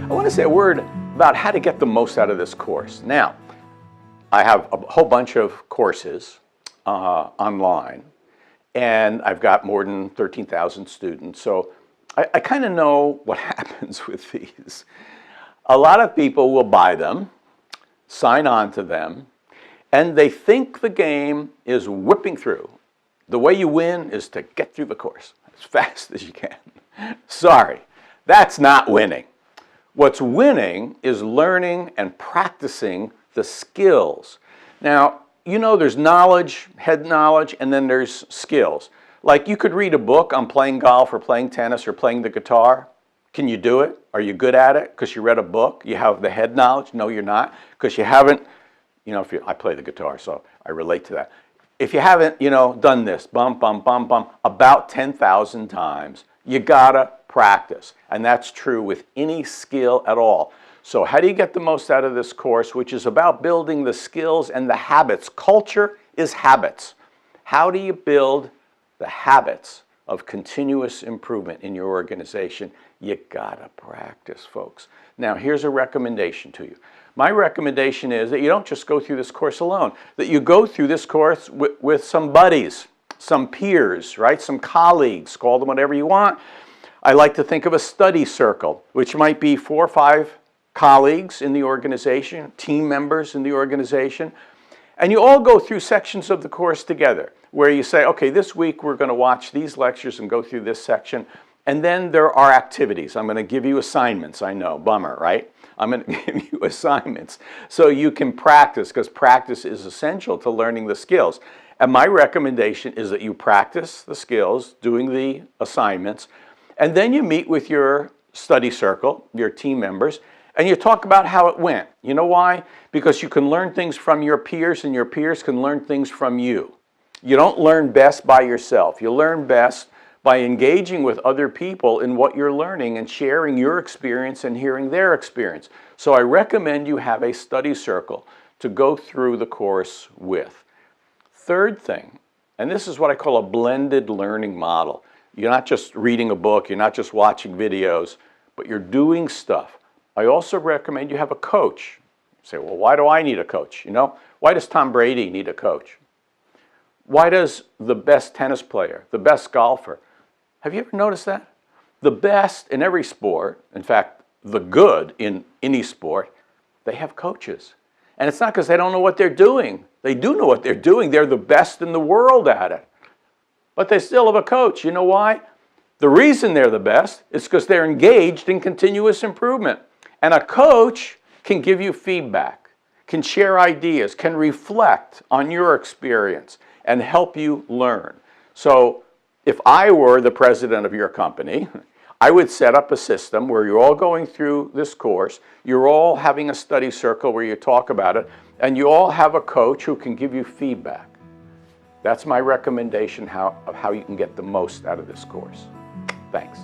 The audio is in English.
I want to say a word about how to get the most out of this course. Now, I have a whole bunch of courses online, and I've got more than 13,000 students, so I kind of know what happens with these. A lot of people will buy them, sign on to them, and they think the game is whipping through. The way you win is to get through the course as fast as you can. Sorry, that's not winning. What's winning is learning and practicing the skills. Now, you know there's knowledge, head knowledge, and then there's skills. Like you could read a book on playing golf or playing tennis or playing the guitar. Can you do it? Are you good at it because you read a book? You have the head knowledge? No, you're not, because you haven't, I play the guitar, so I relate to that. If you haven't, done this, bum, bum, bum, bum, about 10,000 times, you gotta practice. And that's true with any skill at all. So how do you get the most out of this course, which is about building the skills and the habits? Culture is habits. How do you build the habits of continuous improvement in your organization? You gotta practice, folks. Now, here's a recommendation to you. My recommendation is that you don't just go through this course alone, that you go through this course with some buddies, some peers, right? Some colleagues, call them whatever you want. I like to think of a study circle, which might be 4 or 5 colleagues in the organization, team members in the organization, and you all go through sections of the course together where you say, okay, this week we're going to watch these lectures and go through this section, and then there are activities. I'm going to give you assignments. I know, bummer, right? I'm going to give you assignments so you can practice, because practice is essential to learning the skills. And my recommendation is that you practice the skills, doing the assignments, and then you meet with your study circle, your team members, and you talk about how it went. You know why? Because you can learn things from your peers, and your peers can learn things from you. You don't learn best by yourself. You learn best by engaging with other people in what you're learning and sharing your experience and hearing their experience. So I recommend you have a study circle to go through the course with. Third thing, and this is what I call a blended learning model. You're not just reading a book, you're not just watching videos, but you're doing stuff. I also recommend you have a coach. You say, well, why do I need a coach? Why does Tom Brady need a coach? Why does the best tennis player, the best golfer? Have you ever noticed that? The best in every sport, in fact, the good in any sport, they have coaches. And it's not because they don't know what they're doing. They do know what they're doing. They're the best in the world at it. But they still have a coach. You know why? The reason they're the best is because they're engaged in continuous improvement. And a coach can give you feedback, can share ideas, can reflect on your experience and help you learn. So if I were the president of your company, I would set up a system where you're all going through this course, you're all having a study circle where you talk about it, and you all have a coach who can give you feedback. That's my recommendation of how you can get the most out of this course. Thanks.